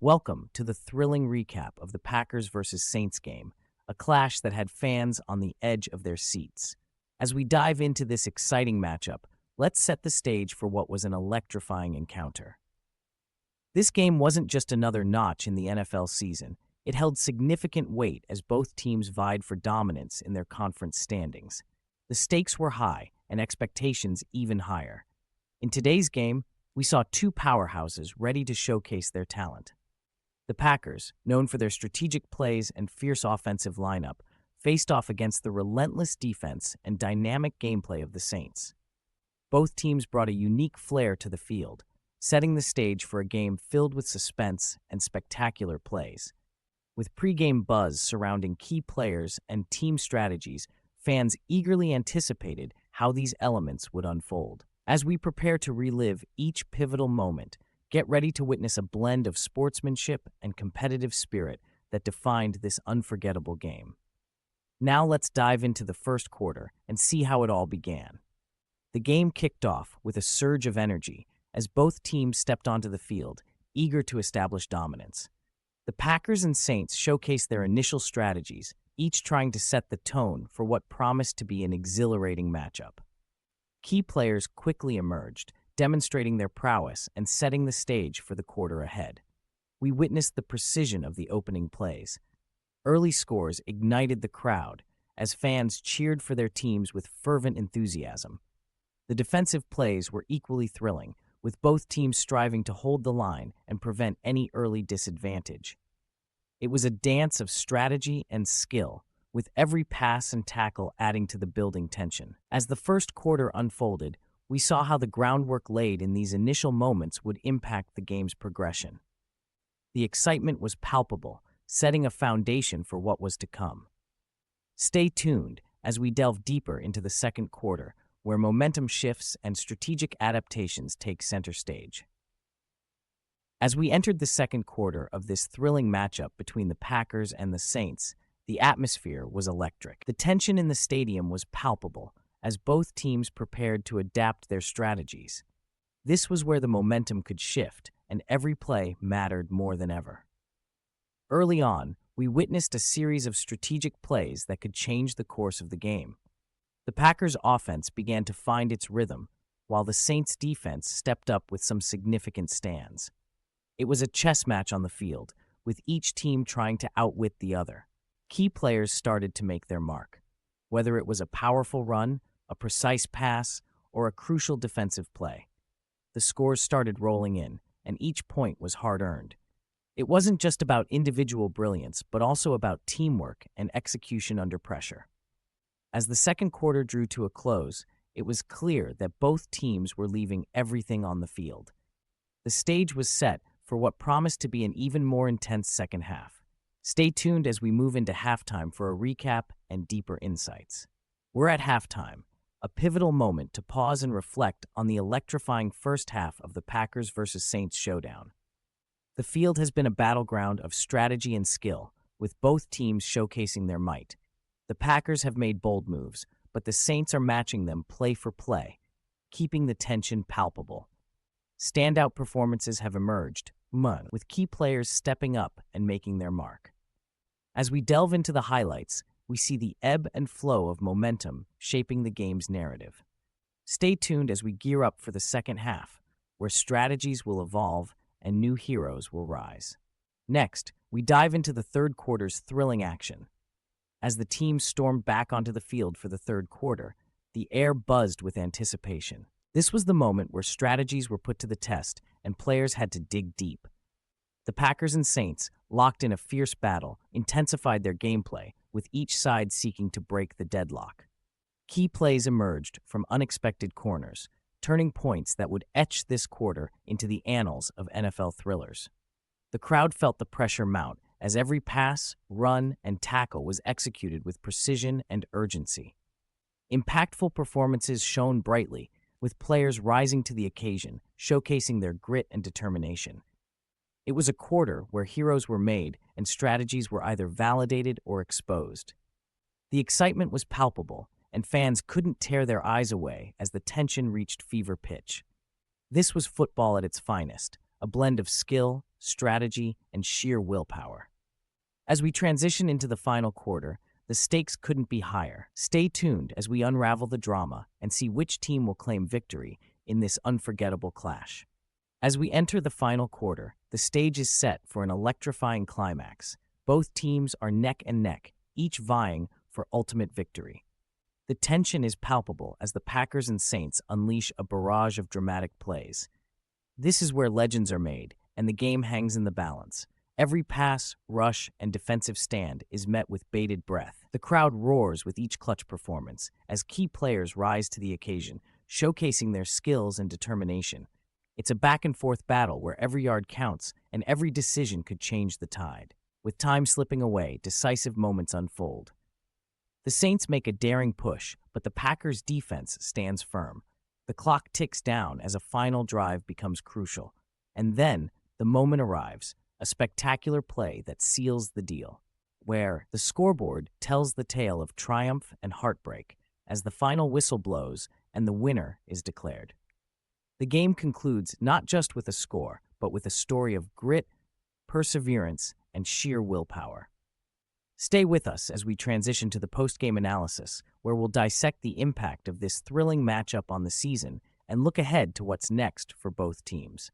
Welcome to the thrilling recap of the Packers vs. Saints game, a clash that had fans on the edge of their seats. As we dive into this exciting matchup, let's set the stage for what was an electrifying encounter. This game wasn't just another notch in the NFL season. It held significant weight as both teams vied for dominance in their conference standings. The stakes were high and expectations even higher. In today's game, we saw two powerhouses ready to showcase their talent. The Packers, known for their strategic plays and fierce offensive lineup, faced off against the relentless defense and dynamic gameplay of the Saints. Both teams brought a unique flair to the field, setting the stage for a game filled with suspense and spectacular plays. With pre-game buzz surrounding key players and team strategies, fans eagerly anticipated how these elements would unfold. As we prepare to relive each pivotal moment, get ready to witness a blend of sportsmanship and competitive spirit that defined this unforgettable game. Now let's dive into the first quarter and see how it all began. The game kicked off with a surge of energy as both teams stepped onto the field, eager to establish dominance. The Packers and Saints showcased their initial strategies, each trying to set the tone for what promised to be an exhilarating matchup. Key players quickly emerged, demonstrating their prowess and setting the stage for the quarter ahead. We witnessed the precision of the opening plays. Early scores ignited the crowd as fans cheered for their teams with fervent enthusiasm. The defensive plays were equally thrilling, with both teams striving to hold the line and prevent any early disadvantage. It was a dance of strategy and skill, with every pass and tackle adding to the building tension. As the first quarter unfolded, we saw how the groundwork laid in these initial moments would impact the game's progression. The excitement was palpable, setting a foundation for what was to come. Stay tuned as we delve deeper into the second quarter, where momentum shifts and strategic adaptations take center stage. As we entered the second quarter of this thrilling matchup between the Packers and the Saints, the atmosphere was electric. The tension in the stadium was palpable as both teams prepared to adapt their strategies. This was where the momentum could shift, and every play mattered more than ever. Early on, we witnessed a series of strategic plays that could change the course of the game. The Packers' offense began to find its rhythm, while the Saints' defense stepped up with some significant stands. It was a chess match on the field, with each team trying to outwit the other. Key players started to make their mark. Whether it was a powerful run, a precise pass, or a crucial defensive play, the scores started rolling in, and each point was hard-earned. It wasn't just about individual brilliance, but also about teamwork and execution under pressure. As the second quarter drew to a close, it was clear that both teams were leaving everything on the field. The stage was set for what promised to be an even more intense second half. Stay tuned as we move into halftime for a recap and deeper insights. We're at halftime, a pivotal moment to pause and reflect on the electrifying first half of the Packers vs. Saints showdown. The field has been a battleground of strategy and skill, with both teams showcasing their might. The Packers have made bold moves, but the Saints are matching them play for play, keeping the tension palpable. Standout performances have emerged, with key players stepping up and making their mark. As we delve into the highlights, we see the ebb and flow of momentum shaping the game's narrative. Stay tuned as we gear up for the second half, where strategies will evolve and new heroes will rise. Next, we dive into the third quarter's thrilling action. As the team stormed back onto the field for the third quarter, the air buzzed with anticipation. This was the moment where strategies were put to the test and players had to dig deep. The Packers and Saints, locked in a fierce battle, intensified their gameplay, with each side seeking to break the deadlock. Key plays emerged from unexpected corners, turning points that would etch this quarter into the annals of NFL thrillers. The crowd felt the pressure mount as every pass, run, and tackle was executed with precision and urgency. Impactful performances shone brightly, with players rising to the occasion, showcasing their grit and determination. It was a quarter where heroes were made and strategies were either validated or exposed. The excitement was palpable, and fans couldn't tear their eyes away as the tension reached fever pitch. This was football at its finest, a blend of skill, strategy, and sheer willpower. As we transition into the final quarter, the stakes couldn't be higher. Stay tuned as we unravel the drama and see which team will claim victory in this unforgettable clash. As we enter the final quarter, the stage is set for an electrifying climax. Both teams are neck and neck, each vying for ultimate victory. The tension is palpable as the Packers and Saints unleash a barrage of dramatic plays. This is where legends are made, and the game hangs in the balance. Every pass, rush, and defensive stand is met with bated breath. The crowd roars with each clutch performance as key players rise to the occasion, showcasing their skills and determination. It's a back-and-forth battle where every yard counts and every decision could change the tide. With time slipping away, decisive moments unfold. The Saints make a daring push, but the Packers' defense stands firm. The clock ticks down as a final drive becomes crucial. And then, the moment arrives, a spectacular play that seals the deal, where the scoreboard tells the tale of triumph and heartbreak as the final whistle blows and the winner is declared. The game concludes not just with a score, but with a story of grit, perseverance, and sheer willpower. Stay with us as we transition to the post-game analysis, where we'll dissect the impact of this thrilling matchup on the season and look ahead to what's next for both teams.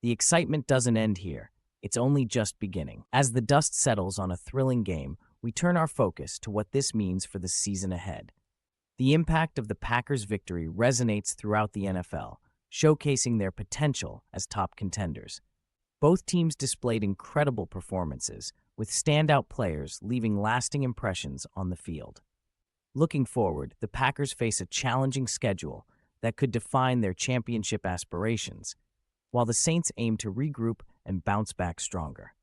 The excitement doesn't end here. It's only just beginning. As the dust settles on a thrilling game, we turn our focus to what this means for the season ahead. The impact of the Packers' victory resonates throughout the NFL, showcasing their potential as top contenders. Both teams displayed incredible performances, with standout players leaving lasting impressions on the field. Looking forward, the Packers face a challenging schedule that could define their championship aspirations, while the Saints aim to regroup and bounce back stronger.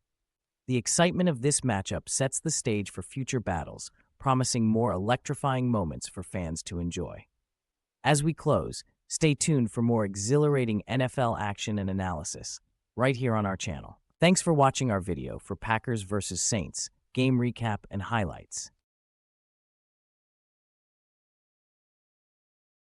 The excitement of this matchup sets the stage for future battles, promising more electrifying moments for fans to enjoy. As we close, stay tuned for more exhilarating NFL action and analysis, right here on our channel. Thanks for watching our video for Packers vs. Saints, game recap and highlights.